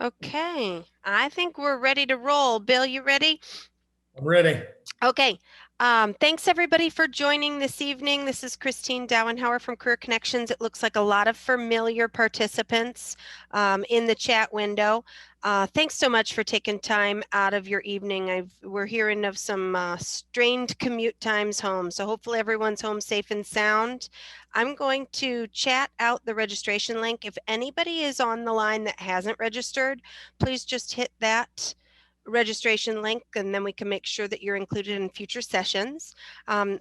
Okay, I think we're ready to roll. Bill, you ready? I'm ready. Okay. Thanks everybody for joining this evening. This is Christine Dowenhauer from Career ConneXions. It looks like a lot of familiar participants in the chat window. Thanks so much for taking time out of your evening. We're hearing of some strained commute times home, so hopefully everyone's home safe and sound. I'm going to chat out the registration link. If anybody is on the line that hasn't registered, please just hit that registration link, and then we can make sure that you're included in future sessions.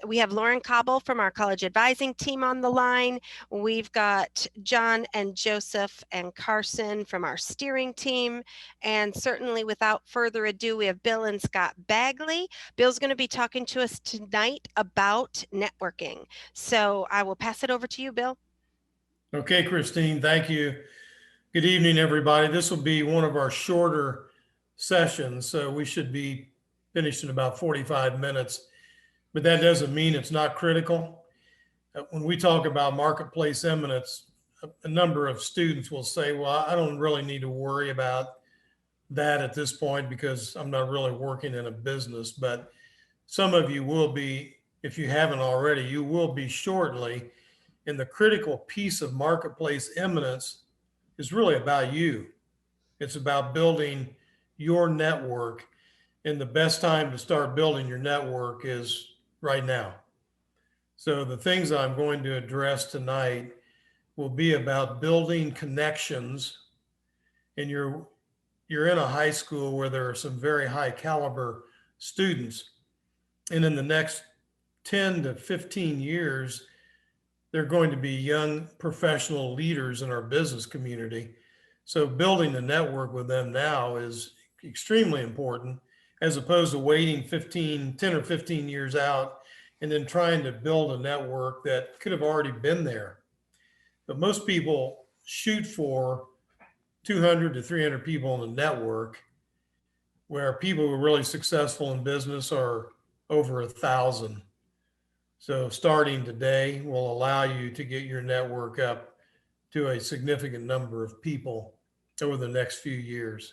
We have Lauren Cobble from our college advising team on the line. We've got John and Joseph and Carson from our steering team. And certainly without further ado, we have Bill and Scott Bagley. Bill's going to be talking to us tonight about networking. So I will pass it over to you, Bill. Okay, Christine, thank you. Good evening, everybody. This will be one of our shorter sessions, so we should be finished in about 45 minutes, but that doesn't mean it's not critical. When we talk about marketplace eminence, a number of students will say, well, I don't really need to worry about that at this point because I'm not really working in a business, but some of you will be, if you haven't already, you will be shortly. And the critical piece of marketplace eminence is really about you. It's about building your network. And the best time to start building your network is right now. So the things I'm going to address tonight will be about building connections. And you're in a high school where there are some very high caliber students. And in the next 10 to 15 years, they're going to be young professional leaders in our business community. So building the network with them now is extremely important, as opposed to waiting 10 or 15 years out and then trying to build a network that could have already been there. But most people shoot for 200 to 300 people in the network, where people who are really successful in business are over 1,000. So starting today will allow you to get your network up to a significant number of people over the next few years.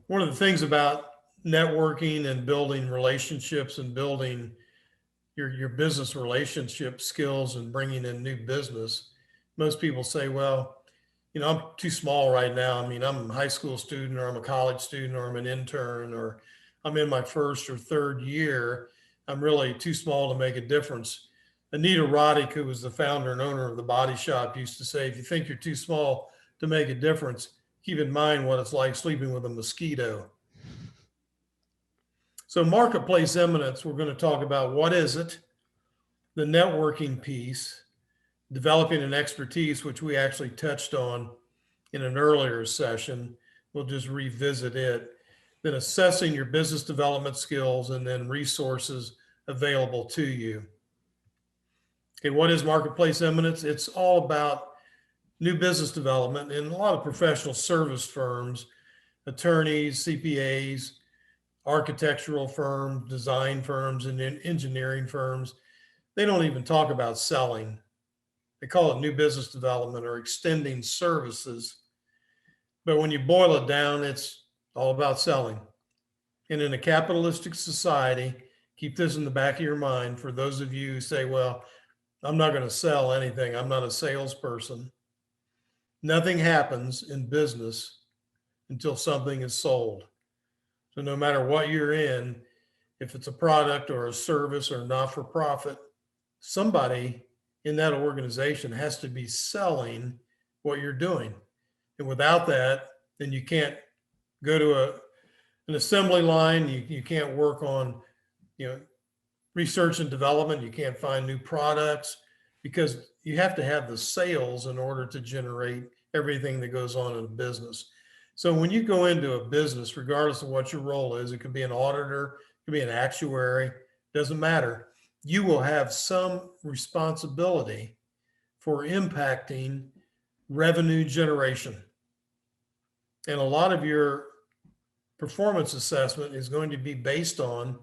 One of the things about networking and building relationships and building your business relationship skills and bringing in new business, most people say, well, I'm too small right now. I mean, I'm a high school student, or I'm a college student, or I'm an intern, or I'm in my first or third year. I'm really too small to make a difference. Anita Roddick, who was the founder and owner of the Body Shop, used to say, if you think you're too small to make a difference, keep in mind what it's like sleeping with a mosquito. So marketplace eminence, we're going to talk about what is it, the networking piece, developing an expertise, which we actually touched on in an earlier session. We'll just revisit it. Then assessing your business development skills, and then resources available to you. Okay, what is marketplace eminence? It's all about new business development in a lot of professional service firms, attorneys, CPAs, architectural firms, design firms, and engineering firms. They don't even talk about selling. They call it new business development or extending services. But when you boil it down, it's all about selling. And in a capitalistic society, keep this in the back of your mind for those of you who say, well, I'm not going to sell anything. I'm not a salesperson. Nothing happens in business until something is sold. So no matter what you're in, if it's a product or a service or not for profit, somebody in that organization has to be selling what you're doing. And without that, then you can't go to an assembly line. You can't work on, research and development. You can't find new products, because you have to have the sales in order to generate everything that goes on in a business. So when you go into a business, regardless of what your role is, it could be an auditor, it could be an actuary, doesn't matter. You will have some responsibility for impacting revenue generation. And a lot of your performance assessment is going to be based on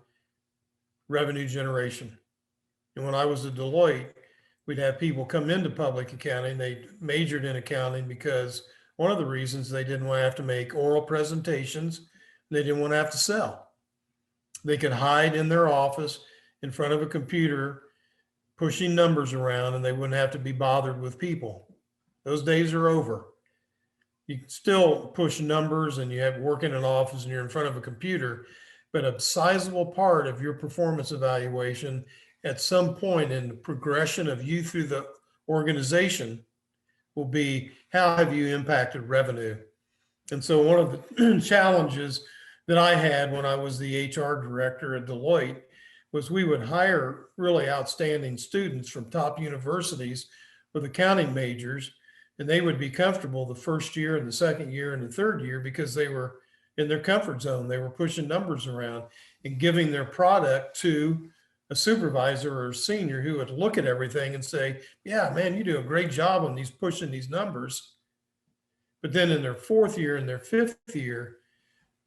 revenue generation. And when I was at Deloitte, we'd have people come into public accounting. They majored in accounting because one of the reasons they didn't want to have to make oral presentations. They didn't want to have to sell. They could hide in their office in front of a computer, pushing numbers around, and they wouldn't have to be bothered with people. Those days are over. You can still push numbers and you have work in an office and you're in front of a computer, but a sizable part of your performance evaluation at some point in the progression of you through the organization will be, how have you impacted revenue? And so one of the challenges that I had when I was the HR director at Deloitte was we would hire really outstanding students from top universities with accounting majors, and they would be comfortable the first year and the second year and the third year because they were in their comfort zone. They were pushing numbers around and giving their product to a supervisor or a senior who would look at everything and say, yeah, man, you do a great job on these pushing these numbers. But then in their fourth year and their fifth year,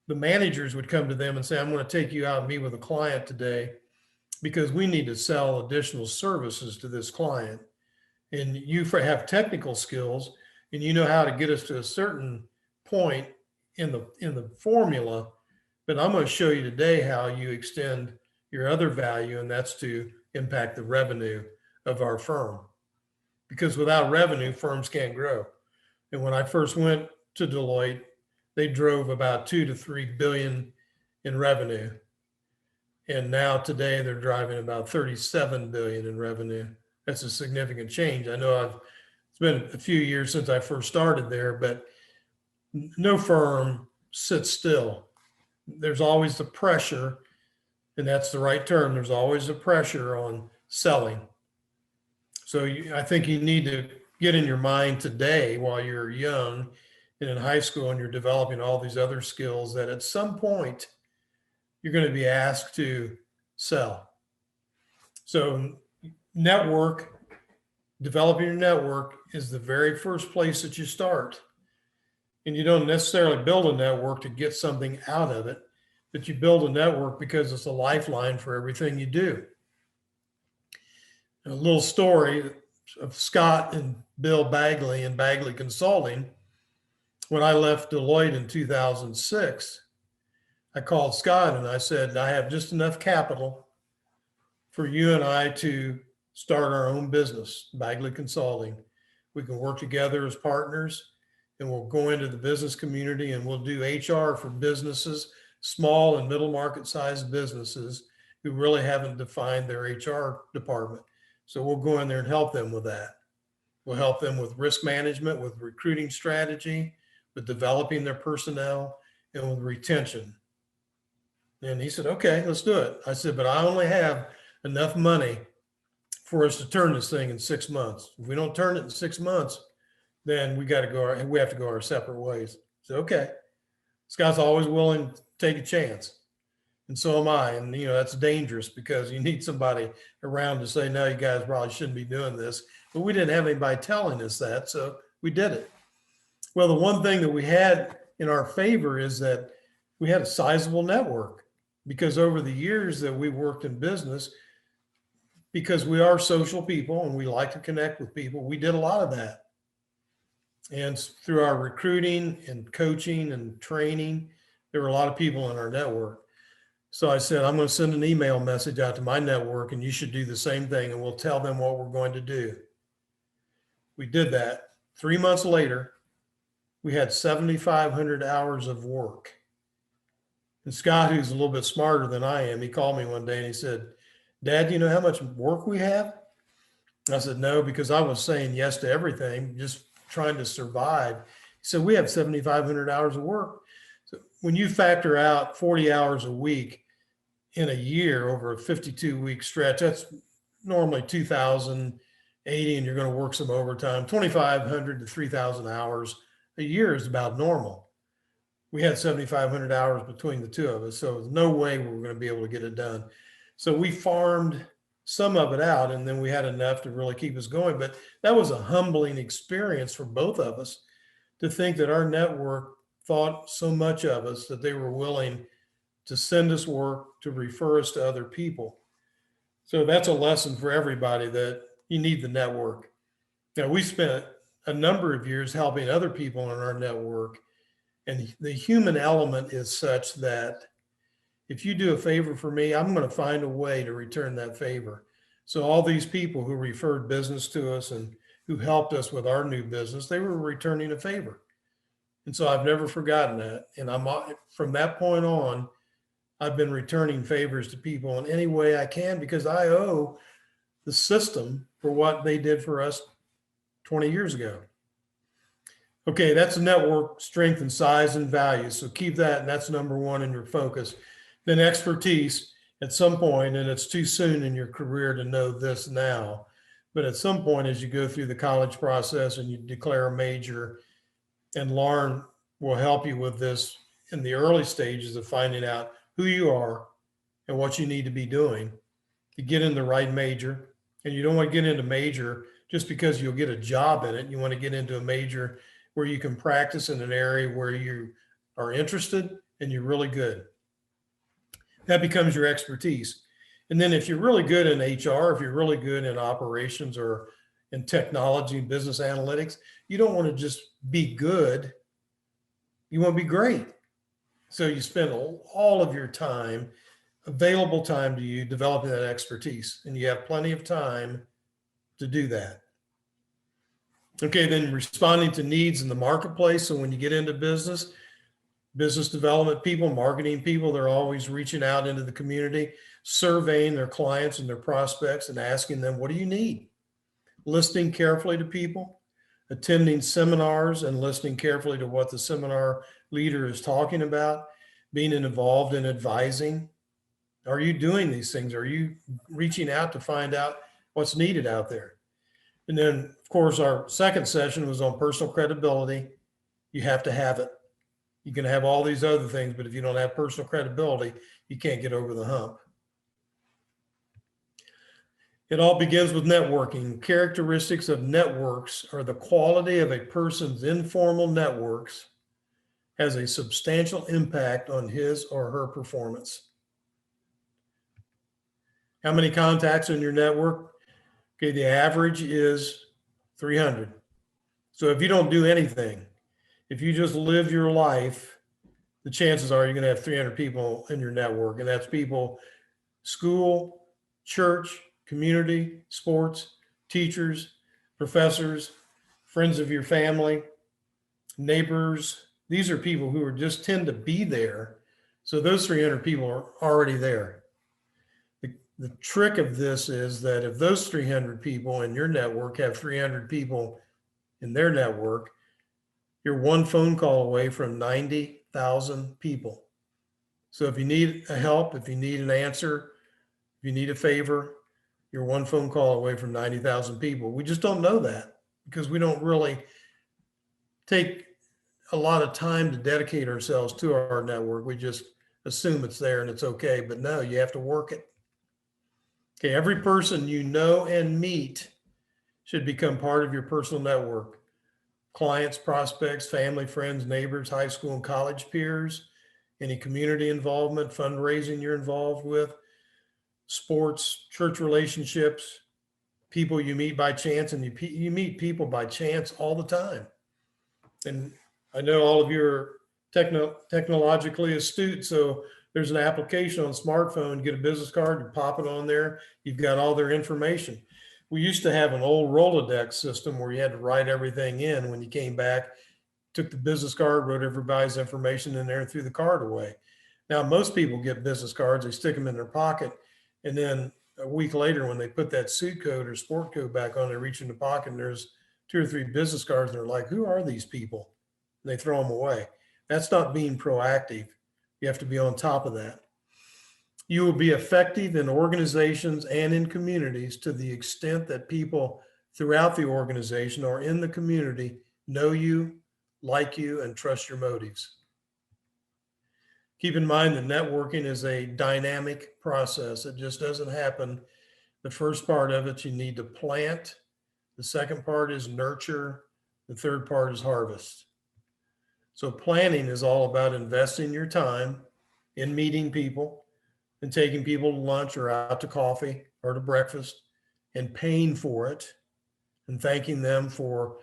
the managers would come to them and say, I'm going to take you out and meet with a client today because we need to sell additional services to this client. And you have technical skills and you know how to get us to a certain point in the formula, but I'm going to show you today how you extend your other value, and that's to impact the revenue of our firm. Because without revenue, firms can't grow. And when I first went to Deloitte, they drove about 2 to 3 billion in revenue. And now today they're driving about 37 billion in revenue. That's a significant change. I know it's been a few years since I first started there, but no firm sits still. There's always the pressure, and that's the right term. There's always a pressure on selling. So I think you need to get in your mind today while you're young and in high school and you're developing all these other skills that at some point you're going to be asked to sell. So developing your network is the very first place that you start. And you don't necessarily build a network to get something out of it, but you build a network because it's a lifeline for everything you do. A little story of Scott and Bill Bagley and Bagley Consulting. When I left Deloitte in 2006, I called Scott and I said, I have just enough capital for you and I to start our own business, Bagley Consulting. We can work together as partners and we'll go into the business community and we'll do HR for businesses, small and middle market sized businesses who really haven't defined their HR department. So we'll go in there and help them with that. We'll help them with risk management, with recruiting strategy, with developing their personnel, and with retention. And he said, okay, let's do it. I said, but I only have enough money for us to turn this thing in 6 months. If we don't turn it in 6 months, then we have to go our separate ways. So, okay. Scott's always willing to take a chance. And so am I. And, that's dangerous because you need somebody around to say, no, you guys probably shouldn't be doing this. But we didn't have anybody telling us that. So we did it. Well, the one thing that we had in our favor is that we had a sizable network because over the years that we worked in business, because we are social people and we like to connect with people, we did a lot of that. And through our recruiting and coaching and training, there were a lot of people in our network. So I said, I'm going to send an email message out to my network and you should do the same thing and we'll tell them what we're going to do. We did that. 3 months later, we had 7,500 hours of work. And Scott, who's a little bit smarter than I am, he called me one day and he said, Dad, do you know how much work we have? And I said, no, because I was saying yes to everything, just trying to survive. He said, we have 7,500 hours of work. So when you factor out 40 hours a week in a year over a 52-week stretch, that's normally 2,080, and you're going to work some overtime. 2,500 to 3,000 hours a year is about normal. We had 7,500 hours between the two of us, so there's no way we were going to be able to get it done. So we farmed some of it out, and then we had enough to really keep us going. But that was a humbling experience for both of us to think that our network thought so much of us that they were willing to send us work, to refer us to other people. So that's a lesson for everybody, that you need the network. Now, we spent a number of years helping other people in our network. And the human element is such that if you do a favor for me, I'm going to find a way to return that favor. So all these people who referred business to us and who helped us with our new business, they were returning a favor. And so I've never forgotten that. And from that point on, I've been returning favors to people in any way I can because I owe the system for what they did for us 20 years ago. Okay, that's a network strength and size and value. So keep that, and that's number one in your focus. Then expertise at some point, and it's too soon in your career to know this now, but at some point as you go through the college process and you declare a major, and Lauren will help you with this in the early stages of finding out who you are and what you need to be doing to get in the right major. And you don't want to get into major just because you'll get a job in it. You want to get into a major where you can practice in an area where you are interested and you're really good. That becomes your expertise. And then if you're really good in HR, if you're really good in operations or in technology and business analytics, you don't want to just be good. You want to be great. So you spend all of your time, available time to you, developing that expertise. And you have plenty of time to do that. Okay, then responding to needs in the marketplace. So when you get into business development people, marketing people, they're always reaching out into the community, surveying their clients and their prospects and asking them, what do you need? Listening carefully to people, attending seminars and listening carefully to what the seminar leader is talking about, being involved in advising. Are you doing these things? Are you reaching out to find out what's needed out there? And then, of course, our second session was on personal credibility. You have to have it. You can have all these other things, but if you don't have personal credibility, you can't get over the hump. It all begins with networking. Characteristics of networks are the quality of a person's informal networks has a substantial impact on his or her performance. How many contacts in your network? Okay, the average is 300. So if you don't do anything, if you just live your life, the chances are you're going to have 300 people in your network. And that's people, school, church, community, sports, teachers, professors, friends of your family, neighbors. These are people who just tend to be there. So those 300 people are already there. The trick of this is that if those 300 people in your network have 300 people in their network, you're one phone call away from 90,000 people. So if you need a help, if you need an answer, if you need a favor, you're one phone call away from 90,000 people. We just don't know that because we don't really take a lot of time to dedicate ourselves to our network. We just assume it's there and it's okay, but no, you have to work it. Okay, every person you know and meet should become part of your personal network. Clients, prospects, family, friends, neighbors, high school and college peers, any community involvement, fundraising you're involved with, sports, church relationships, people you meet by chance, and you meet people by chance all the time. And I know all of you are technologically astute, so there's an application on smartphone, get a business card, you pop it on there, you've got all their information. We used to have an old Rolodex system where you had to write everything in. When you came back, took the business card, wrote everybody's information in there and threw the card away. Now, most people get business cards, they stick them in their pocket, and then a week later when they put that suit coat or sport coat back on, they reach in the pocket and there's 2 or 3 business cards and they're like, who are these people? And they throw them away. That's not being proactive. You have to be on top of that. You will be effective in organizations and in communities to the extent that people throughout the organization or in the community know you, like you, and trust your motives. Keep in mind that networking is a dynamic process. It just doesn't happen. The first part of it, you need to plant. The second part is nurture. The third part is harvest. So planning is all about investing your time in meeting people and taking people to lunch or out to coffee or to breakfast and paying for it and thanking them for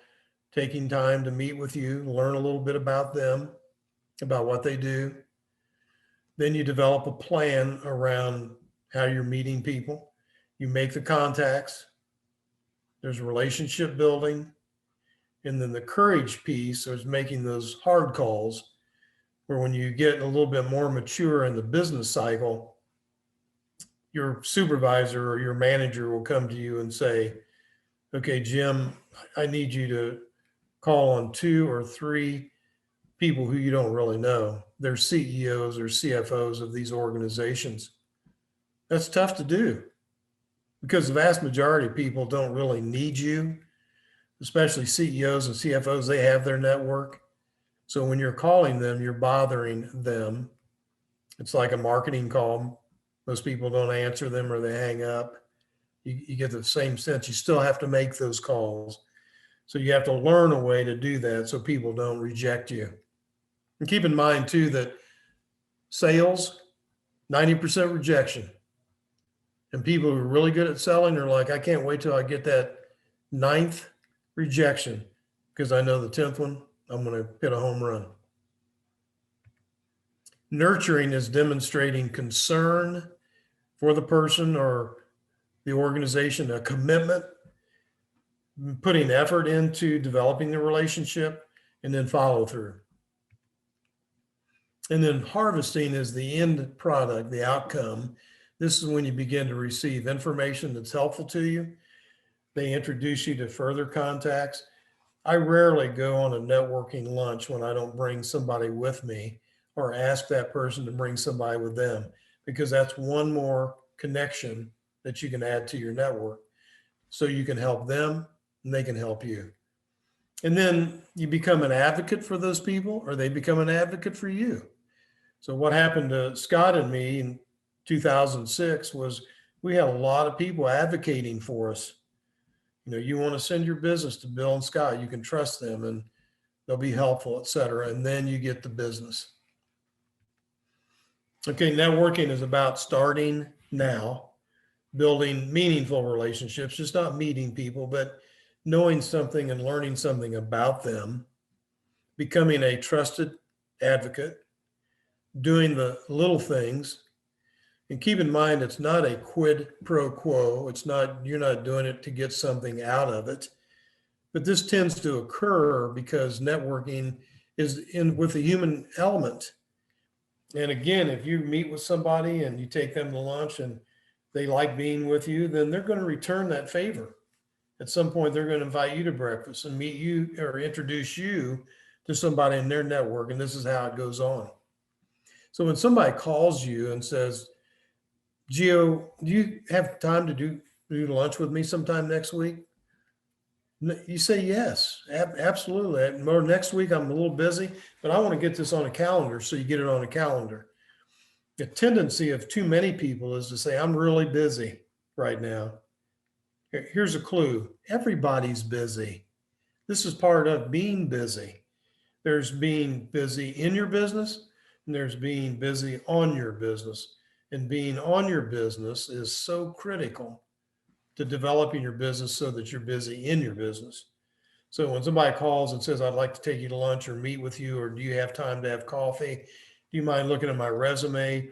taking time to meet with you, learn a little bit about them, about what they do. Then you develop a plan around how you're meeting people. You make the contacts. There's relationship building. And then the courage piece is making those hard calls, where when you get a little bit more mature in the business cycle, your supervisor or your manager will come to you and say, okay, Jim, I need you to call on 2 or 3 people who you don't really know. They're CEOs or CFOs of these organizations. That's tough to do because the vast majority of people don't really need you, especially CEOs and CFOs. They have their network. So when you're calling them, you're bothering them. It's like a marketing call. Most people don't answer them or they hang up. You get the same sense. You still have to make those calls. So you have to learn a way to do that so people don't reject you. And keep in mind too that sales, 90% rejection. And people who are really good at selling are like, I can't wait till I get that 9th rejection because I know the 10th one, I'm going to hit a home run. Nurturing is demonstrating concern for the person or the organization, a commitment, putting effort into developing the relationship, and then follow through. And then harvesting is the end product, the outcome. This is when you begin to receive information that's helpful to you. They introduce you to further contacts. I rarely go on a networking lunch when I don't bring somebody with me or ask that person to bring somebody with them, because that's one more connection that you can add to your network. So you can help them and they can help you. And then you become an advocate for those people, or they become an advocate for you. So what happened to Scott and me in 2006 was we had a lot of people advocating for us. You know, you want to send your business to Bill and Scott, you can trust them and they'll be helpful, et cetera. And then you get the business. Okay, networking is about starting now, building meaningful relationships, just not meeting people, but knowing something and learning something about them, becoming a trusted advocate, doing the little things. And keep in mind, it's not a quid pro quo. It's not, you're not doing it to get something out of it. But this tends to occur because networking is in with the human element. And again, if you meet with somebody and you take them to lunch and they like being with you, then they're going to return that favor. At some point, they're going to invite you to breakfast and meet you or introduce you to somebody in their network. And this is how it goes on. So when somebody calls you and says, Gio, do you have time to do lunch with me sometime next week? You say yes, absolutely. Or next week I'm a little busy, but I want to get this on a calendar. So you get it on a calendar. The tendency of too many people is to say, I'm really busy right now. Here's a clue. Everybody's busy. This is part of being busy. There's being busy in your business, and there's being busy on your business. And being on your business is so critical to developing your business so that you're busy in your business. So when somebody calls and says, I'd like to take you to lunch or meet with you, or do you have time to have coffee? Do you mind looking at my resume?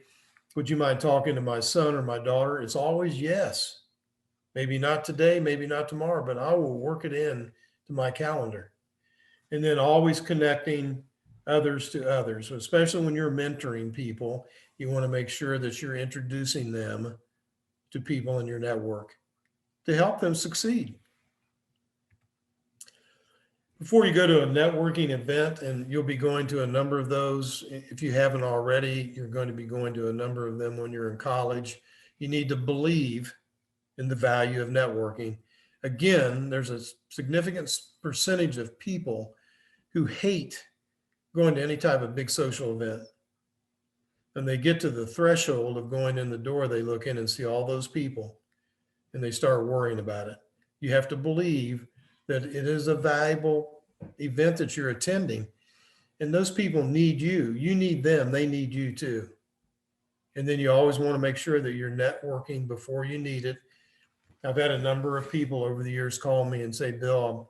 Would you mind talking to my son or my daughter? It's always yes. Maybe not today, maybe not tomorrow, but I will work it in to my calendar. And then always connecting others to others, especially when you're mentoring people, you want to make sure that you're introducing them to people in your network to help them succeed. Before you go to a networking event, and you'll be going to a number of those, if you haven't already, you're going to be going to a number of them when you're in college. You need to believe in the value of networking. Again, there's a significant percentage of people who hate going to any type of big social event. And they get to the threshold of going in the door, they look in and see all those people and they start worrying about it. You have to believe that it is a valuable event that you're attending, and those people need you. You need them, they need you too. And then you always want to make sure that you're networking before you need it. I've had a number of people over the years call me and say, Bill,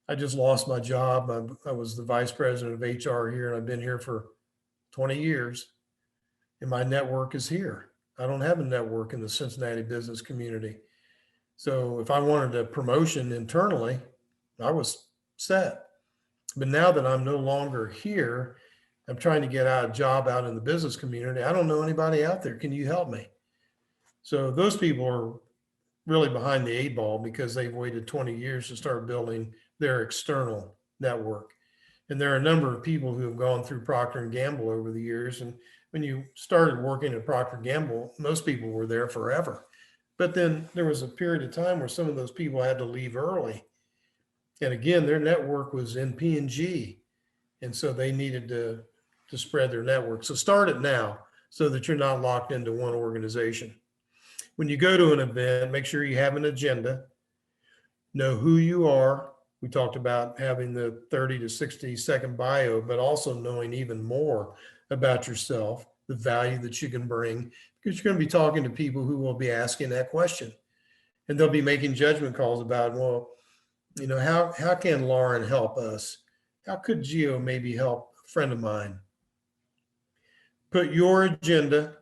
I just lost my job. I was the vice president of HR here, and I've been here for 20 years, and my network is here. I don't have a network in the Cincinnati business community. So if I wanted a promotion internally, I was set. But now that I'm no longer here, I'm trying to get a job out in the business community. I don't know anybody out there. Can you help me? So those people are really behind the 8 ball because they've waited 20 years to start building their external network. And there are a number of people who have gone through Procter and Gamble over the years. And when you started working at Procter and Gamble, most people were there forever. But then there was a period of time where some of those people had to leave early. And again, their network was in P&G. And so they needed to spread their network. So start it now so that you're not locked into one organization. When you go to an event, make sure you have an agenda, know who you are. We talked about having the 30 to 60 second bio, but also knowing even more about yourself, the value that you can bring, because you're going to be talking to people who will be asking that question. And they'll be making judgment calls about, well, you know, how can Lauren help us? How could Gio maybe help a friend of mine? Put your agenda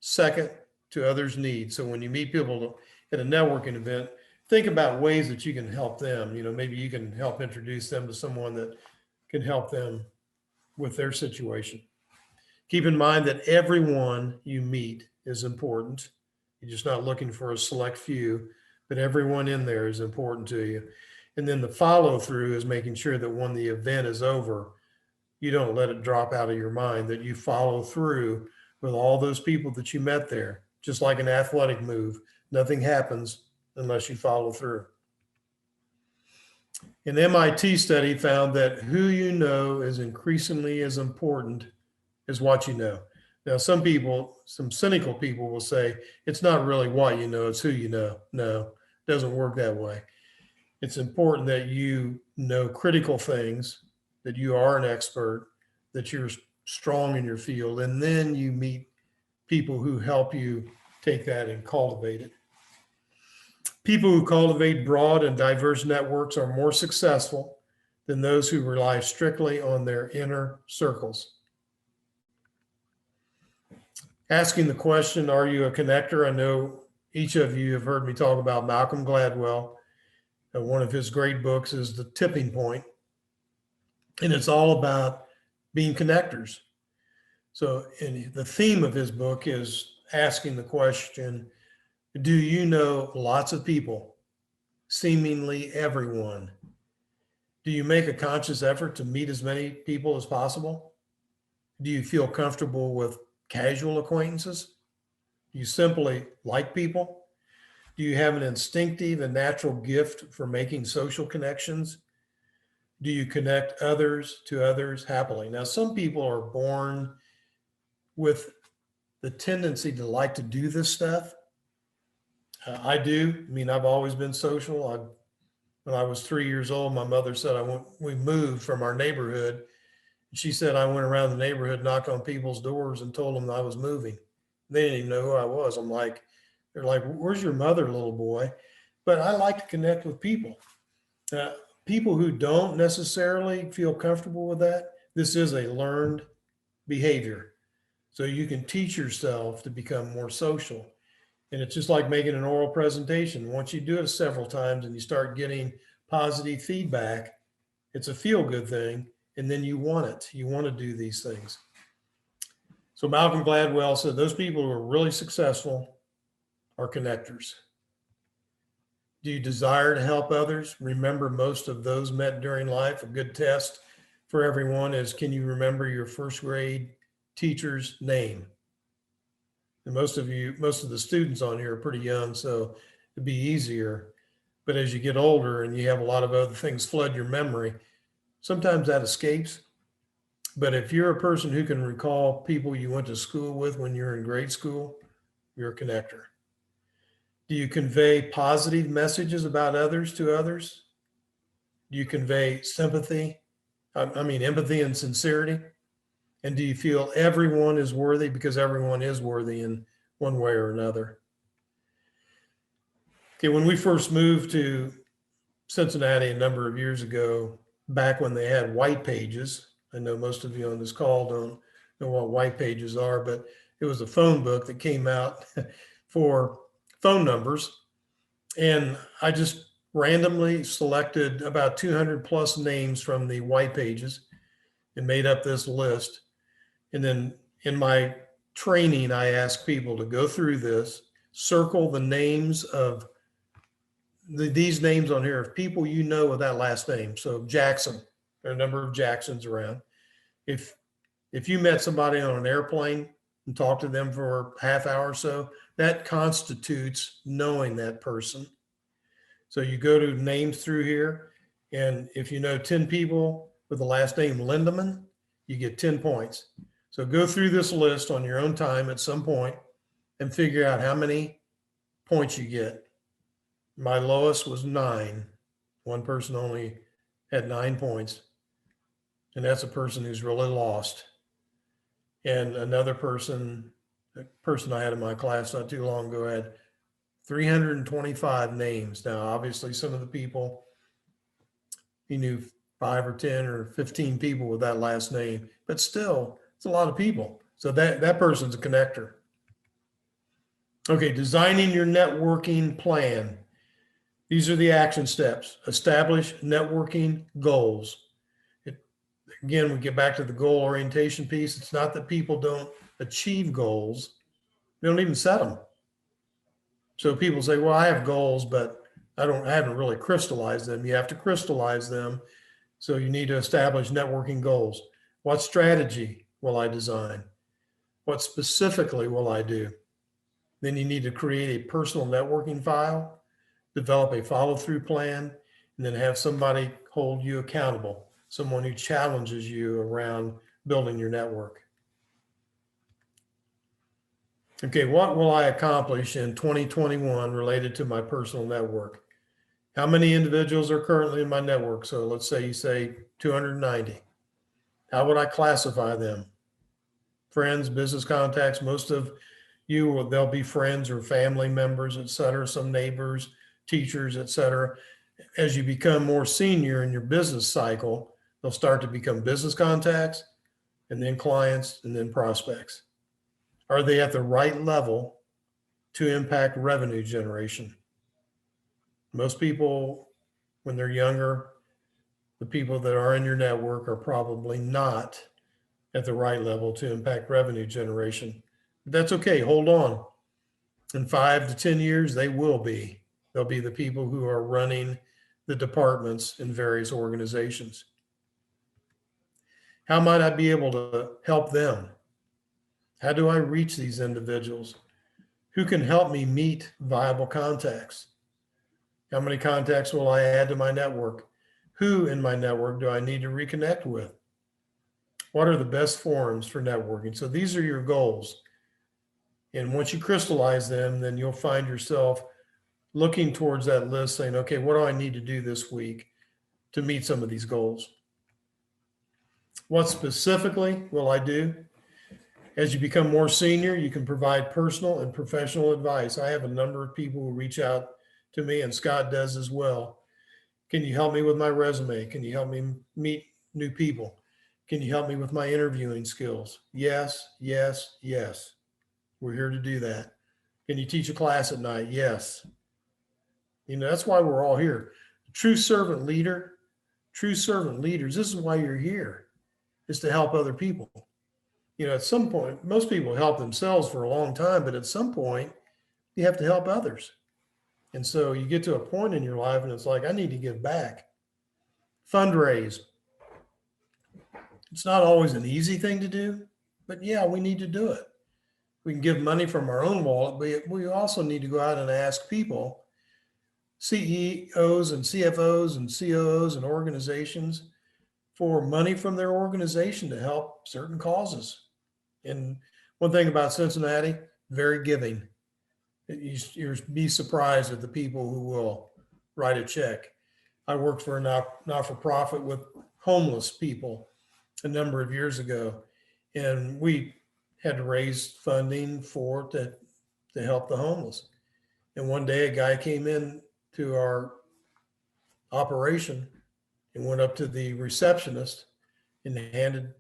second to others' needs. So when you meet people at a networking event, think about ways that you can help them. You know, maybe you can help introduce them to someone that can help them with their situation. Keep in mind that everyone you meet is important. You're just not looking for a select few, but everyone in there is important to you. And then the follow through is making sure that when the event is over, you don't let it drop out of your mind, that you follow through with all those people that you met there. Just like an athletic move, nothing happens unless you follow through. An MIT study found that who you know is increasingly as important as what you know. Now, some people, some cynical people will say, it's not really what you know, it's who you know. No, it doesn't work that way. It's important that you know critical things, that you are an expert, that you're strong in your field, and then you meet people who help you take that and cultivate it. People who cultivate broad and diverse networks are more successful than those who rely strictly on their inner circles. Asking the question, are you a connector? I know each of you have heard me talk about Malcolm Gladwell. One of his great books is The Tipping Point, and it's all about being connectors. So the theme of his book is asking the question, do you know lots of people, seemingly everyone? Do you make a conscious effort to meet as many people as possible? Do you feel comfortable with casual acquaintances? Do you simply like people? Do you have an instinctive and natural gift for making social connections? Do you connect others to others happily? Now, some people are born with the tendency to like to do this stuff. I do. I mean, I've always been social. When I was 3 years old, my mother said we moved from our neighborhood. She said I went around the neighborhood, knocked on people's doors and told them I was moving. They didn't even know who I was. They're like, where's your mother, little boy? But I like to connect with people. People who don't necessarily feel comfortable with that, this is a learned behavior. So you can teach yourself to become more social. And it's just like making an oral presentation. Once you do it several times and you start getting positive feedback, it's a feel-good thing. And then you want it. You want to do these things. So Malcolm Gladwell said those people who are really successful are connectors. Do you desire to help others? Remember most of those met during life. A good test for everyone is, can you remember your first grade teacher's name? And most of the students on here are pretty young, so it'd be easier. But as you get older and you have a lot of other things flood your memory, sometimes that escapes. But if you're a person who can recall people you went to school with when you're in grade school, you're a connector. Do you convey positive messages about others to others? Do you convey sympathy? Empathy and sincerity? And do you feel everyone is worthy? Because everyone is worthy in one way or another. Okay, when we first moved to Cincinnati a number of years ago, back when they had white pages. I know most of you on this call don't know what white pages are, but it was a phone book that came out for phone numbers. And I just randomly selected about 200 plus names from the white pages and made up this list. And then in my training, I asked people to go through this, circle the names of these names on here of people you know with that last name. So Jackson, there are a number of Jacksons around. If you met somebody on an airplane and talked to them for a half hour or so, that constitutes knowing that person. So you go to names through here, and if you know 10 people with the last name Lindemann, you get 10 points. So go through this list on your own time at some point and figure out how many points you get. My lowest was 9. One person only had 9 points, and that's a person who's really lost. And another person, a person I had in my class not too long ago, had 325 names. Now, obviously, some of the people, he knew 5 or 10 or 15 people with that last name, but still, it's a lot of people. So that person's a connector. Okay, designing your networking plan. These are the action steps. Establish networking goals. Again, we get back to the goal orientation piece. It's not that people don't achieve goals. They don't even set them. So people say, well, I have goals, but I haven't really crystallized them. You have to crystallize them. So you need to establish networking goals. What strategy will I design? What specifically will I do? Then you need to create a personal networking file, develop a follow-through plan, and then have somebody hold you accountable, someone who challenges you around building your network. Okay, what will I accomplish in 2021 related to my personal network? How many individuals are currently in my network? So let's say you say 290. How would I classify them? Friends, business contacts, most of you, they'll be friends or family members, et cetera, some neighbors, teachers, et cetera. As you become more senior in your business cycle, they'll start to become business contacts and then clients and then prospects. Are they at the right level to impact revenue generation? Most people, when they're younger, the people that are in your network are probably not at the right level to impact revenue generation. But that's okay. Hold on. In 5 to 10 years, they will be. They'll be the people who are running the departments in various organizations. How might I be able to help them? How do I reach these individuals? Who can help me meet viable contacts? How many contacts will I add to my network? Who in my network do I need to reconnect with? What are the best forums for networking? So these are your goals. And once you crystallize them, then you'll find yourself looking towards that list saying, okay, what do I need to do this week to meet some of these goals? What specifically will I do? As you become more senior, you can provide personal and professional advice. I have a number of people who reach out to me, and Scott does as well. Can you help me with my resume? Can you help me meet new people? Can you help me with my interviewing skills? Yes, yes, yes. We're here to do that. Can you teach a class at night? Yes. You know, that's why we're all here. True servant leader, true servant leaders, this is why you're here, is to help other people. You know, at some point, most people help themselves for a long time, but at some point, you have to help others. And so you get to a point in your life and it's like, I need to give back. Fundraise. It's not always an easy thing to do, but yeah, we need to do it. We can give money from our own wallet, but we also need to go out and ask people, CEOs and CFOs and COOs and organizations, for money from their organization to help certain causes. And one thing about Cincinnati, very giving. You'll be surprised at the people who will write a check. I worked for a not-for-profit with homeless people a number of years ago, and we had to raise funding to help the homeless. And one day a guy came in to our operation and went up to the receptionist and handed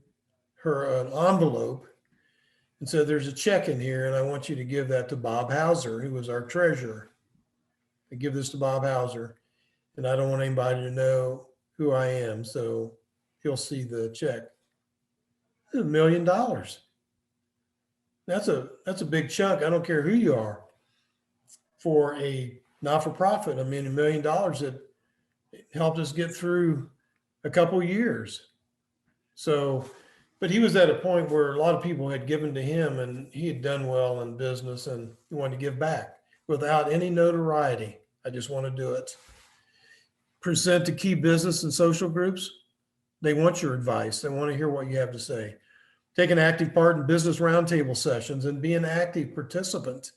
her an envelope and said, "There's a check in here, and I want you to give that to Bob Hauser, who was our treasurer. I give this to Bob Hauser, and I don't want anybody to know who I am, so he'll see the check." $1 million. That's a big chunk. I don't care who you are. For a not-for-profit, I mean, $1 million that helped us get through a couple years. So, but he was at a point where a lot of people had given to him, and he had done well in business, and he wanted to give back without any notoriety. I just want to do it. Present to key business and social groups. They want your advice. They want to hear what you have to say. Take an active part in business roundtable sessions and be an active participant.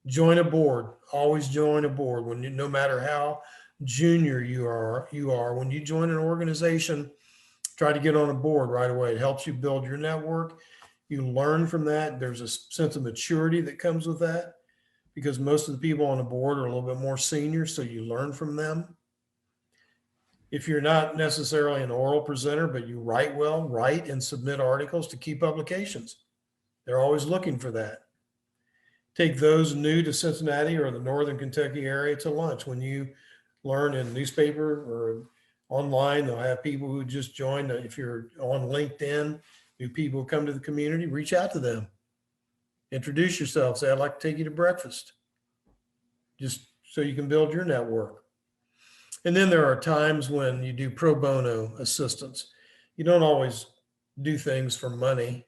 Join a board. Always join a board. When you, no matter how junior you are, when you join an organization, try to get on a board right away. It helps you build your network. You learn from that. There's a sense of maturity that comes with that, because most of the people on the board are a little bit more senior, so you learn from them. If you're not necessarily an oral presenter, but you write well, write and submit articles to key publications. They're always looking for that. Take those new to Cincinnati or the Northern Kentucky area to lunch. When you learn in newspaper or online, they'll have people who just joined. If you're on LinkedIn, new people who come to the community, reach out to them. Introduce yourself. Say, "I'd like to take you to breakfast," just so you can build your network. And then there are times when you do pro bono assistance. You don't always do things for money.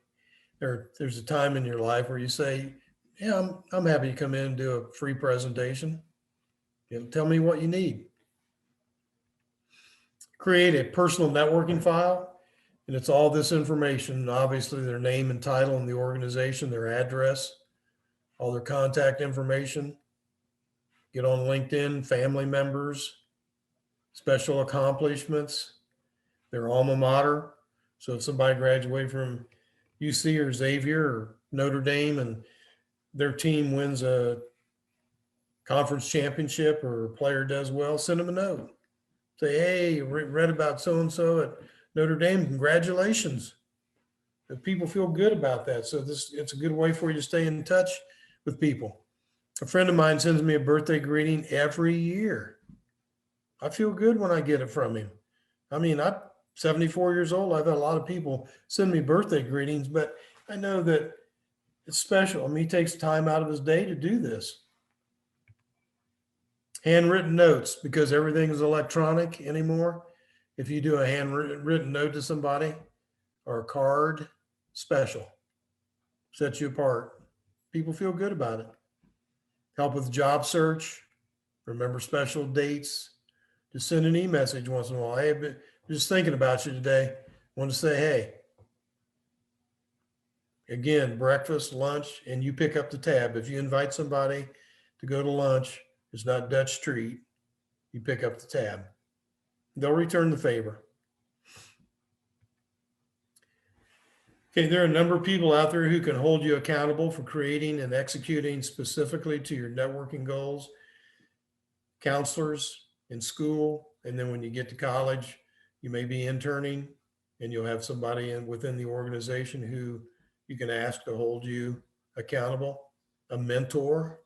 There's a time in your life where you say, "Yeah, I'm happy to come in and do a free presentation. Tell me what you need." Create a personal networking file, and it's all this information, obviously their name and title in the organization, their address, all their contact information. Get on LinkedIn, family members, special accomplishments, their alma mater. So if somebody graduated from UC or Xavier or Notre Dame and their team wins a conference championship or a player does well, send them a note. Say, "Hey, read about so-and-so at Notre Dame. Congratulations." If people feel good about that. So it's a good way for you to stay in touch with people. A friend of mine sends me a birthday greeting every year. I feel good when I get it from him. I mean, I'm 74 years old. I've had a lot of people send me birthday greetings, but I know that it's special. I mean, he takes time out of his day to do this. Handwritten notes, because everything is electronic anymore. If you do a handwritten note to somebody or a card, special. Sets you apart. People feel good about it. Help with job search. Remember special dates. Just send an e-message once in a while. "Hey, I've been just thinking about you today. Want to say, hey." Again, breakfast, lunch, and you pick up the tab. If you invite somebody to go to lunch, it's not Dutch treat. You pick up the tab. They'll return the favor. Okay, there are a number of people out there who can hold you accountable for creating and executing specifically to your networking goals. Counselors in school, and then when you get to college, you may be interning, and you'll have somebody within the organization who you can ask to hold you accountable. A mentor.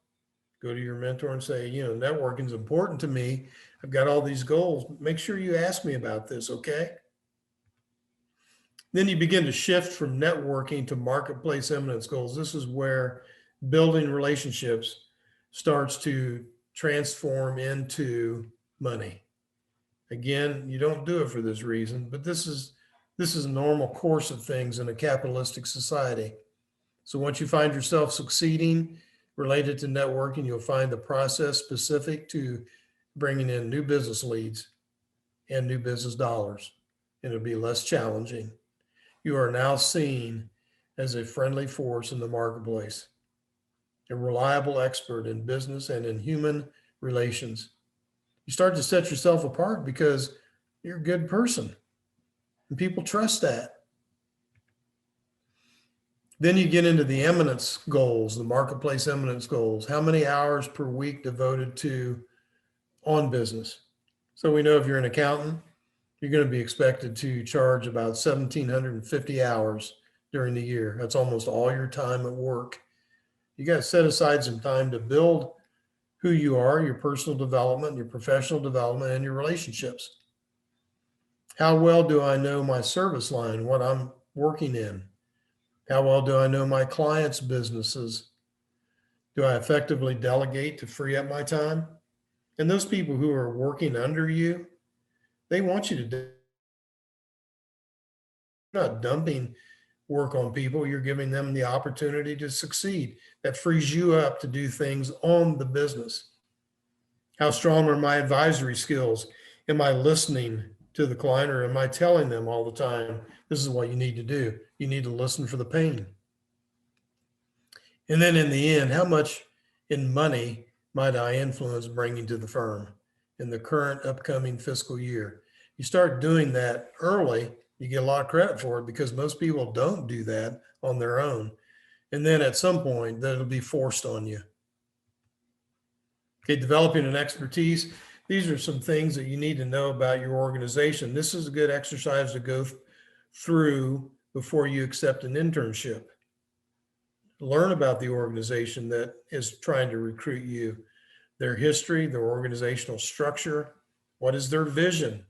Go to your mentor and say, networking is important to me. I've got all these goals. Make sure you ask me about this, okay? Then you begin to shift from networking to marketplace eminence goals. This is where building relationships starts to transform into money. Again, you don't do it for this reason, but this is a normal course of things in a capitalistic society. So once you find yourself succeeding related to networking, you'll find the process specific to bringing in new business leads and new business dollars, and it'll be less challenging. You are now seen as a friendly force in the marketplace, a reliable expert in business and in human relations. You start to set yourself apart because you're a good person, and people trust that. Then you get into the eminence goals, the marketplace eminence goals. How many hours per week devoted to on business? So we know if you're an accountant, you're going to be expected to charge about 1,750 hours during the year. That's almost all your time at work. You got to set aside some time to build who you are, your personal development, your professional development, and your relationships. How well do I know my service line, what I'm working in? How well do I know my clients' businesses? Do I effectively delegate to free up my time? And those people who are working under you, they want you to do, you're not dumping work on people. You're giving them the opportunity to succeed. That frees you up to do things on the business. How strong are my advisory skills? Am I listening to the client, or am I telling them all the time, this is what you need to do? You need to listen for the pain. And then in the end, how much in money might I influence bringing to the firm in the current upcoming fiscal year? You start doing that early, you get a lot of credit for it, because most people don't do that on their own. And then at some point, that'll be forced on you. Okay, developing an expertise. These are some things that you need to know about your organization. This is a good exercise to go through before you accept an internship. Learn about the organization that is trying to recruit you, their history, their organizational structure. What is their vision?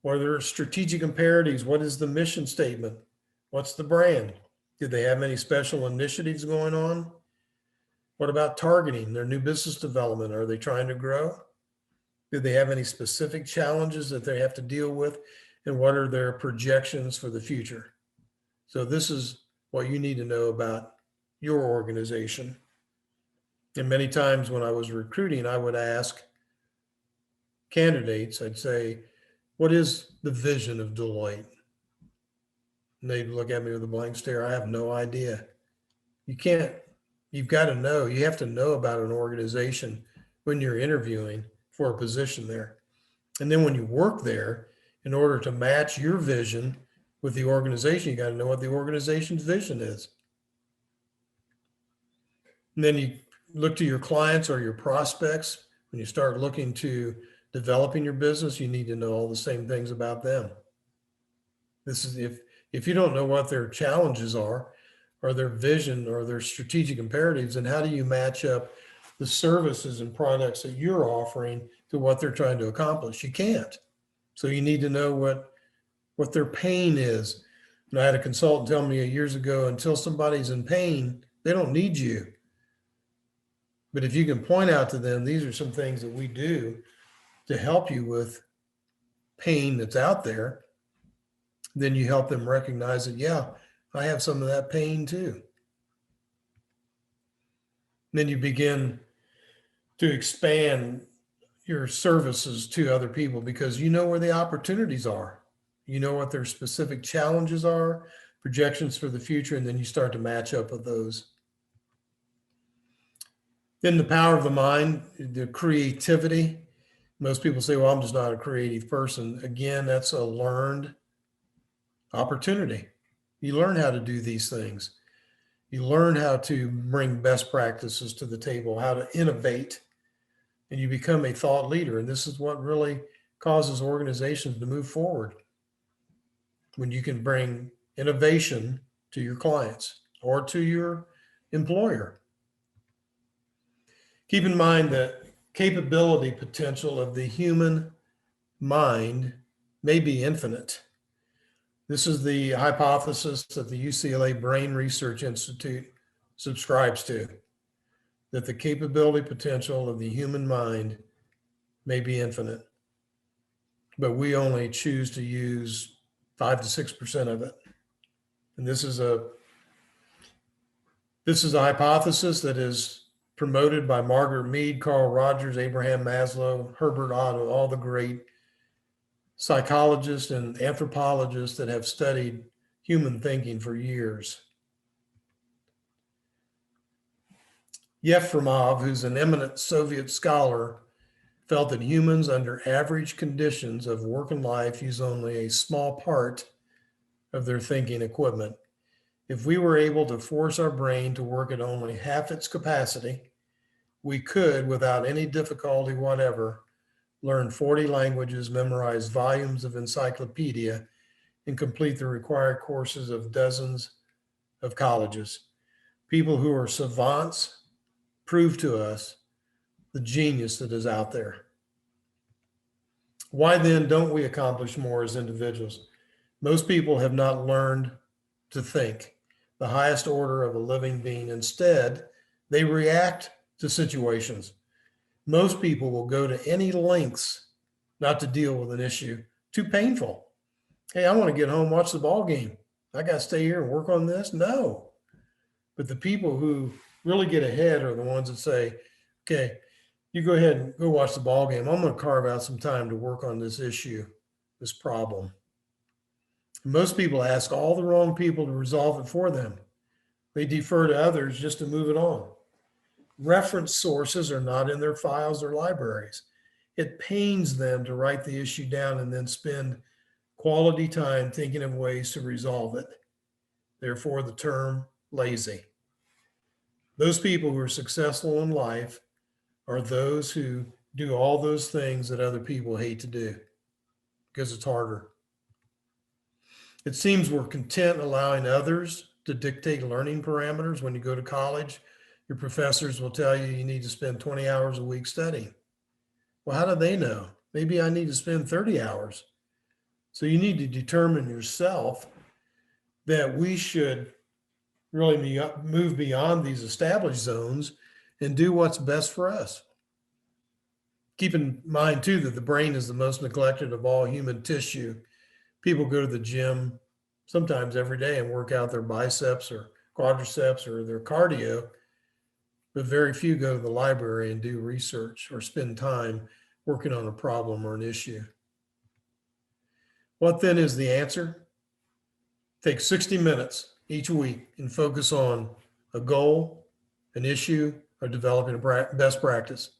What are their strategic imperatives? What is the mission statement? What's the brand? Do they have any special initiatives going on? What about targeting their new business development? Are they trying to grow? Do they have any specific challenges that they have to deal with? And what are their projections for the future? So this is what you need to know about your organization. And many times when I was recruiting, I would ask candidates, I'd say, what is the vision of Deloitte? And they'd look at me with a blank stare. I have no idea. You've got to know, you have to know about an organization when you're interviewing for a position there. And then when you work there, in order to match your vision with the organization, you got to know what the organization's vision is. And then you look to your clients or your prospects. When you start looking to developing your business, you need to know all the same things about them. This is if you don't know what their challenges are, or their vision, or their strategic imperatives, and how do you match up the services and products that you're offering to what they're trying to accomplish? You can't. So you need to know what their pain is. And I had a consultant tell me years ago, until somebody's in pain, they don't need you. But if you can point out to them, these are some things that we do to help you with pain that's out there, then you help them recognize that, yeah, I have some of that pain too. And then you begin to expand your services to other people, because you know where the opportunities are. You know what their specific challenges are, projections for the future, and then you start to match up with those. Then the power of the mind, the creativity. Most people say, well, I'm just not a creative person. Again, that's a learned opportunity. You learn how to do these things. You learn how to bring best practices to the table, how to innovate, and you become a thought leader. And this is what really causes organizations to move forward. When you can bring innovation to your clients or to your employer. Keep in mind that capability potential of the human mind may be infinite. This is the hypothesis that the UCLA Brain Research Institute subscribes to, that the capability potential of the human mind may be infinite, but we only choose to use 5 to 6% of it. And this is a hypothesis that is promoted by Margaret Mead, Carl Rogers, Abraham Maslow, Herbert Otto, all the great psychologists and anthropologists that have studied human thinking for years. Yefremov, who's an eminent Soviet scholar, felt that humans under average conditions of work and life use only a small part of their thinking equipment. If we were able to force our brain to work at only half its capacity, we could, without any difficulty whatever, learn 40 languages, memorize volumes of encyclopedia, and complete the required courses of dozens of colleges. People who are savants prove to us the genius that is out there. Why then don't we accomplish more as individuals? Most people have not learned to think, the highest order of a living being. Instead, they react to situations. Most people will go to any lengths not to deal with an issue too painful. Hey, I want to get home, watch the ball game. I got to stay here and work on this. No. But the people who really get ahead are the ones that say, okay, you go ahead and go watch the ball game. I'm going to carve out some time to work on this issue, this problem. Most people ask all the wrong people to resolve it for them. They defer to others just to move it on. Reference sources are not in their files or libraries. It pains them to write the issue down and then spend quality time thinking of ways to resolve it. Therefore, the term lazy. Those people who are successful in life are those who do all those things that other people hate to do because it's harder. It seems we're content allowing others to dictate learning parameters. When you go to college, your professors will tell you you need to spend 20 hours a week studying. Well, how do they know? Maybe I need to spend 30 hours. So you need to determine yourself that we should really move beyond these established zones and do what's best for us. Keep in mind, too, that the brain is the most neglected of all human tissue. People go to the gym sometimes every day and work out their biceps or quadriceps or their cardio, but very few go to the library and do research or spend time working on a problem or an issue. What then is the answer? Take 60 minutes each week and focus on a goal, an issue, or developing a best practice.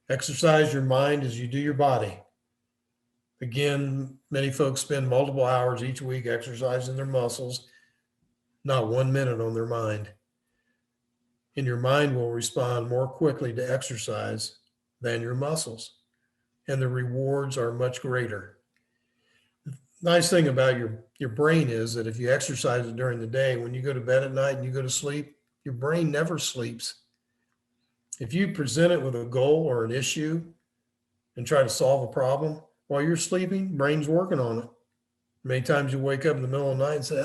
Exercise your mind as you do your body. Again, many folks spend multiple hours each week exercising their muscles, not 1 minute on their mind. And your mind will respond more quickly to exercise than your muscles. And the rewards are much greater. The nice thing about your brain is that if you exercise it during the day, when you go to bed at night and you go to sleep, your brain never sleeps. If you present it with a goal or an issue and try to solve a problem while you're sleeping, brain's working on it. Many times you wake up in the middle of the night and say,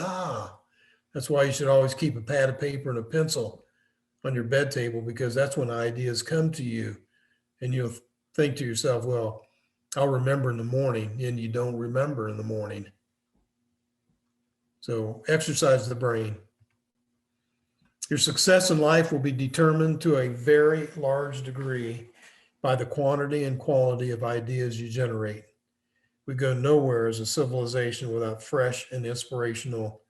that's why you should always keep a pad of paper and a pencil on your bed table, because that's when ideas come to you and you'll think to yourself, well, I'll remember in the morning, and you don't remember in the morning. So exercise the brain. Your success in life will be determined to a very large degree by the quantity and quality of ideas you generate. We go nowhere as a civilization without fresh and inspirational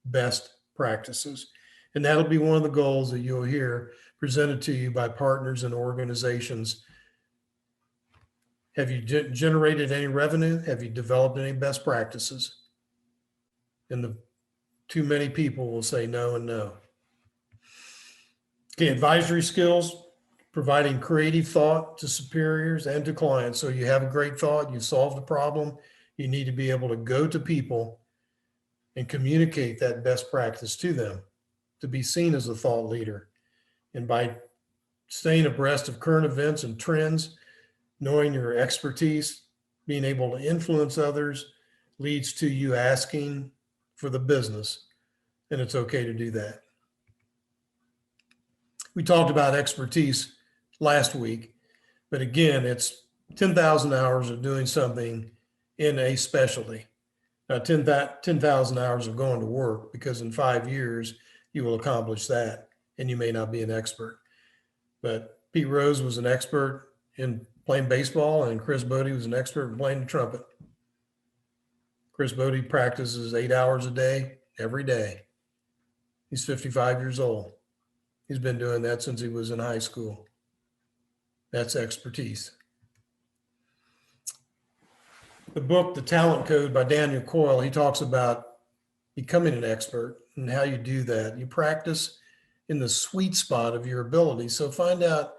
best practices. And that'll be one of the goals that you'll hear presented to you by partners and organizations. Have you generated any revenue? Have you developed any best practices? And too many people will say no and no. Okay, advisory skills, providing creative thought to superiors and to clients. So you have a great thought, you solved a problem, you need to be able to go to people and communicate that best practice to them, to be seen as a thought leader. And by staying abreast of current events and trends, knowing your expertise, being able to influence others leads to you asking for the business, and it's okay to do that. We talked about expertise last week, but again, it's 10,000 hours of doing something in a specialty. Now, 10,000 hours of going to work, because in 5 years, you will accomplish that, and you may not be an expert. But Pete Rose was an expert in playing baseball, and Chris Bodie was an expert in playing the trumpet. Chris Bodie practices 8 hours a day, every day. He's 55 years old. He's been doing that since he was in high school. That's expertise. The book, The Talent Code by Daniel Coyle, he talks about becoming an expert and how you do that. You practice in the sweet spot of your ability. So find out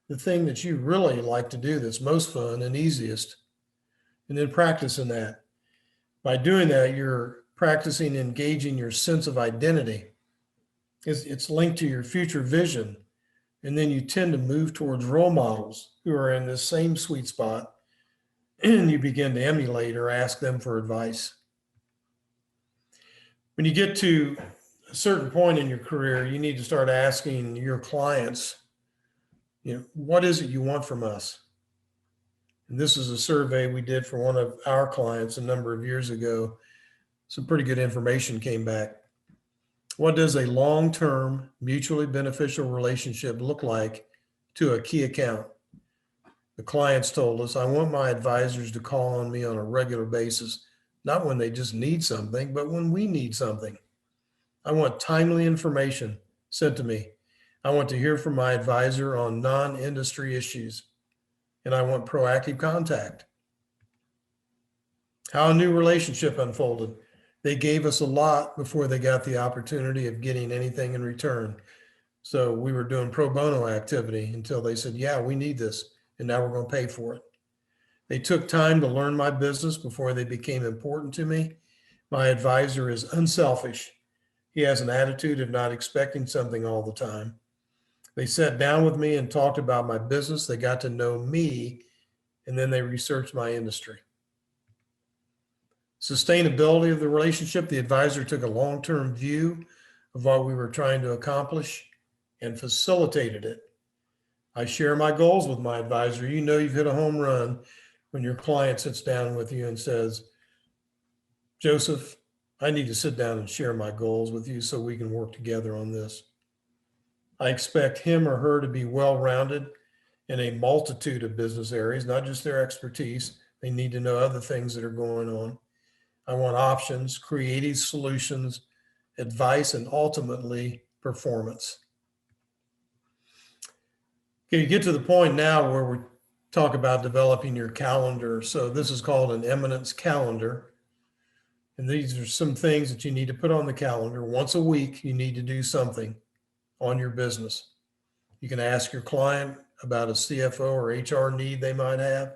the thing that you really like to do that's most fun and easiest, and then practicing that. By doing that, you're practicing engaging your sense of identity. It's linked to your future vision. And then you tend to move towards role models who are in this same sweet spot, and you begin to emulate or ask them for advice. When you get to a certain point in your career, you need to start asking your clients, what is it you want from us? And this is a survey we did for one of our clients a number of years ago. Some pretty good information came back. What does a long-term, mutually beneficial relationship look like to a key account? The clients told us, I want my advisors to call on me on a regular basis, not when they just need something, but when we need something. I want timely information sent to me. I want to hear from my advisor on non-industry issues, and I want proactive contact. How a new relationship unfolded. They gave us a lot before they got the opportunity of getting anything in return. So we were doing pro bono activity until they said, yeah, we need this, and now we're going to pay for it. They took time to learn my business before they became important to me. My advisor is unselfish. He has an attitude of not expecting something all the time. They sat down with me and talked about my business. They got to know me, and then they researched my industry. Sustainability of the relationship. The advisor took a long-term view of what we were trying to accomplish and facilitated it. I share my goals with my advisor. You know you've hit a home run when your client sits down with you and says, Joseph, I need to sit down and share my goals with you so we can work together on this. I expect him or her to be well-rounded in a multitude of business areas, not just their expertise. They need to know other things that are going on. I want options, creative solutions, advice, and ultimately performance. Okay, you get to the point now where we talk about developing your calendar. So this is called an Eminence Calendar. And these are some things that you need to put on the calendar. Once a week, you need to do something on your business. You can ask your client about a CFO or HR need they might have,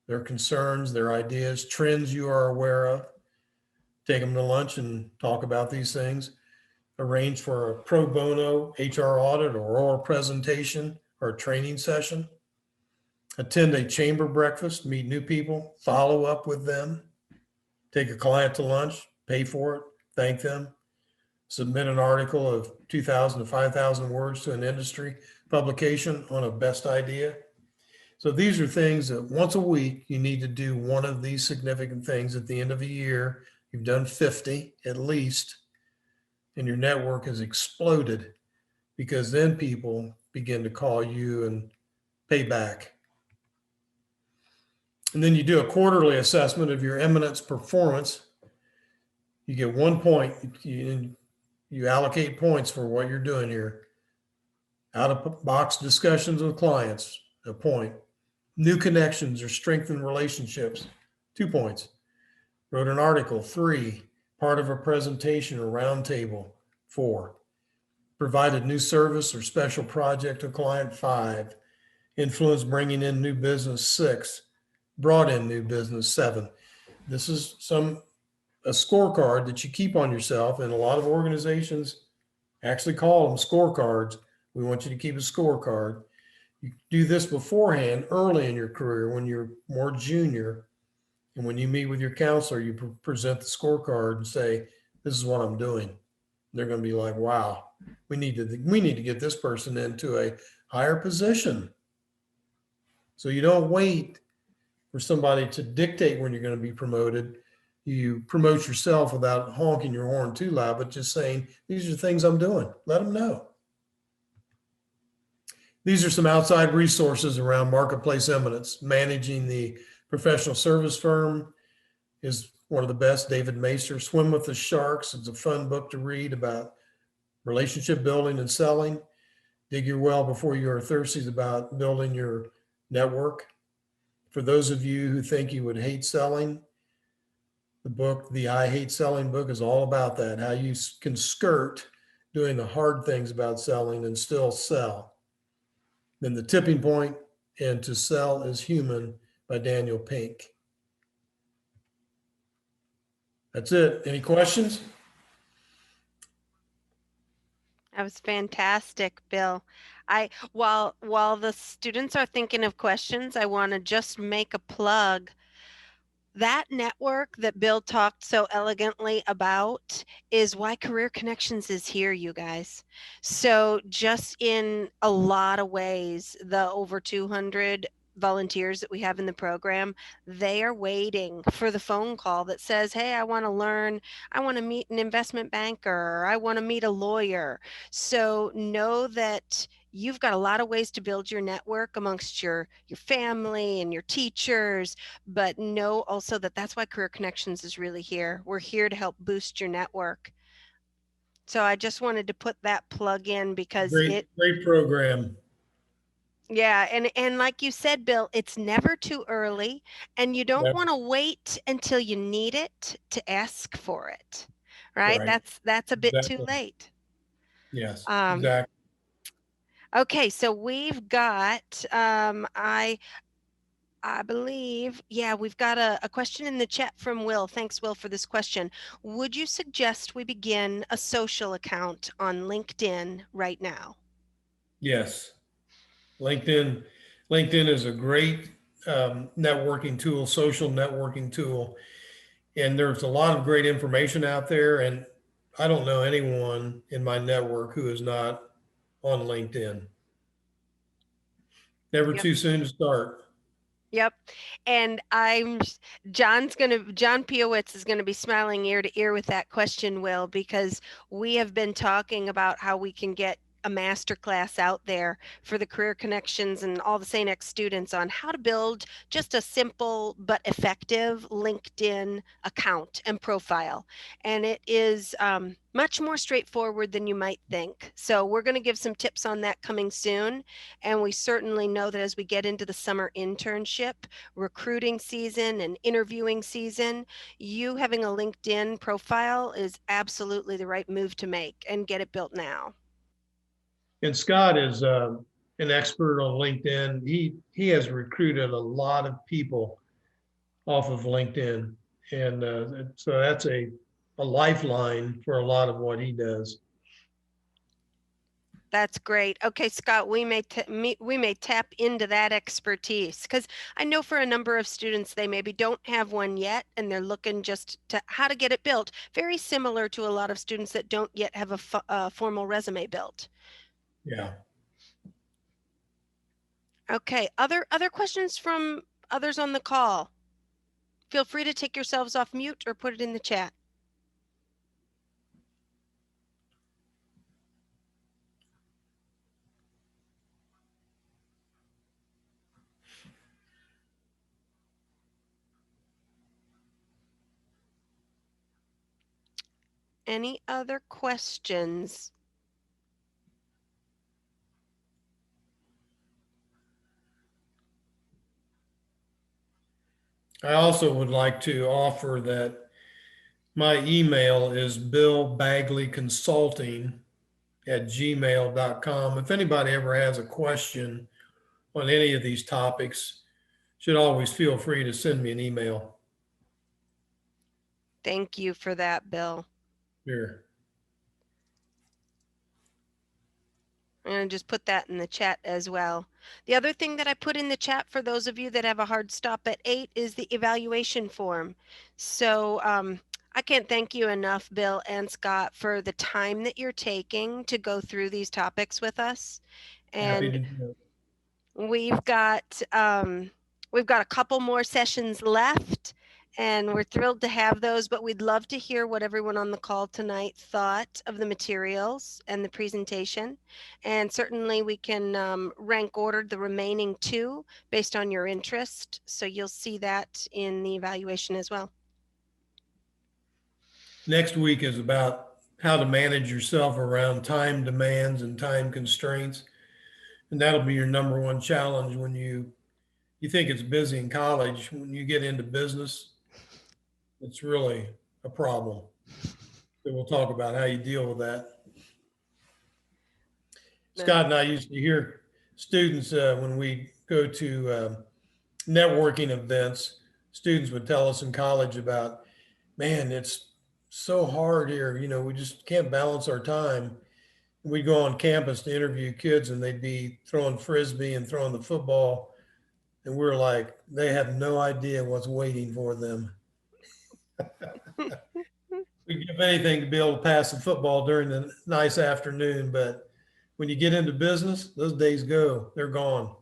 their concerns, their ideas, trends you are aware of. Take them to lunch and talk about these things. Arrange for a pro bono HR audit or oral presentation or a training session. Attend a chamber breakfast, meet new people, follow up with them. Take a client to lunch, pay for it, thank them. Submit an article of 2,000 to 5,000 words to an industry publication on a best idea. So these are things that once a week, you need to do one of these significant things. At the end of a year, you've done 50 at least, and your network has exploded, because then people begin to call you and pay back. And then you do a quarterly assessment of your Eminence performance. You get 1 point. You allocate points for what you're doing here. Out of box discussions with clients, a point. New connections or strengthened relationships, 2 points. Wrote an article, 3. Part of a presentation or roundtable, 4. Provided new service or special project to client, 5. Influence bringing in new business, 6. Brought in new business, 7. This is a scorecard that you keep on yourself, and a lot of organizations actually call them scorecards. We want you to keep a scorecard. You do this beforehand, early in your career, when you're more junior, and when you meet with your counselor, you present the scorecard and say, this is what I'm doing. They're going to be like, wow, we need to get this person into a higher position. So you don't wait for somebody to dictate when you're going to be promoted. You promote yourself without honking your horn too loud, but just saying, these are things I'm doing. Let them know. These are some outside resources around Marketplace Eminence. Managing the Professional Service Firm is one of the best. David Maester, Swim with the Sharks. It's a fun book to read about relationship building and selling. Dig Your Well Before You Are Thirsty is about building your network. For those of you who think you would hate selling, the book, the I Hate Selling book, is all about that, how you can skirt doing the hard things about selling and still sell. then The Tipping Point, and To Sell is Human by Daniel Pink. That's it. Any questions? That was fantastic, Bill. While the students are thinking of questions, I want to just make a plug. That network that Bill talked so elegantly about is why Career ConneXions is here, you guys. So just in a lot of ways, the over 200 volunteers that we have in the program, they are waiting for the phone call that says, hey, I want to learn, I want to meet an investment banker, or I want to meet a lawyer. So know that you've got a lot of ways to build your network amongst your family and your teachers, but know also that that's why Career ConneXions is really here. We're here to help boost your network. So I just wanted to put that plug in because Great program. yeah, and like you said, Bill, it's never too early, and you don't Yep. want to wait until you need it to ask for it, right? Right. That's a bit too Exactly. late. Yes, Um, exactly. okay, so we've got I believe, yeah, we've got a question in the chat from Will. Thanks, Will, for this question. Would you suggest we begin a social account on LinkedIn right now? Yes. LinkedIn is a great networking tool, social networking tool. And there's a lot of great information out there. And I don't know anyone in my network who is not on LinkedIn. Never Yep. too soon to start. Yep. And John Piowitz is going to be smiling ear to ear with that question, Will, because we have been talking about how we can get a masterclass out there for the Career ConneXions and all the St. X students on how to build just a simple but effective LinkedIn account and profile. And it is much more straightforward than you might think. So we're going to give some tips on that coming soon. And we certainly know that as we get into the summer internship, recruiting season, and interviewing season, you having a LinkedIn profile is absolutely the right move to make and get it built now. And Scott is an expert on LinkedIn. He has recruited a lot of people off of LinkedIn, and so that's a lifeline for a lot of what he does. That's great. Okay, Scott, we may tap into that expertise because I know for a number of students they maybe don't have one yet and they're looking just to how to get it built. Very similar to a lot of students that don't yet have a formal resume built. Yeah. Okay, other questions from others on the call? Feel free to take yourselves off mute or put it in the chat. Any other questions? I also would like to offer that my email is billbagleyconsulting@gmail.com. If anybody ever has a question on any of these topics, should always feel free to send me an email. Thank you for that, Bill. Here. I'm going to just put that in the chat as well. The other thing that I put in the chat for those of you that have a hard stop at 8 is the evaluation form. So I can't thank you enough, Bill and Scott, for the time that you're taking to go through these topics with us. Happy And to do it. we've got a couple more sessions left, and we're thrilled to have those, but we'd love to hear what everyone on the call tonight thought of the materials and the presentation. And certainly we can rank order the remaining 2 based on your interest. So you'll see that in the evaluation as well. Next week is about how to manage yourself around time demands and time constraints. And that'll be your number one challenge when you think it's busy in college. When you get into business, it's really a problem. So we'll talk about how you deal with that. Scott and I used to hear students, when we go to networking events, students would tell us in college about, man, it's so hard here. You know, we just can't balance our time. We'd go on campus to interview kids and they'd be throwing frisbee and throwing the football. And we're like, they have no idea what's waiting for them. We'd give anything to be able to pass the football during the nice afternoon. But when you get into business, those days go, they're gone.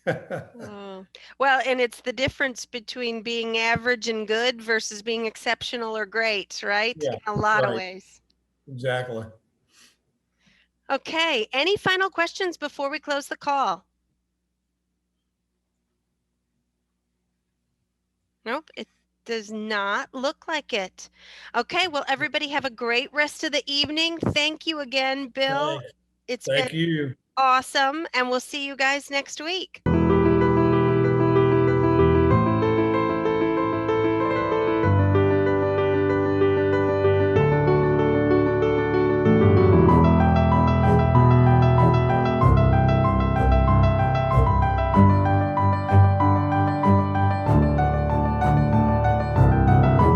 Oh. Well, and it's the difference between being average and good versus being exceptional or great, right? Yeah, In a lot of right. ways. Exactly. Okay, any final questions before we close the call? Nope, it does not look like it. Okay, well, everybody have a great rest of the evening. Thank you again, Bill. Thanks. It's been Thank you. awesome, and we'll see you guys next week.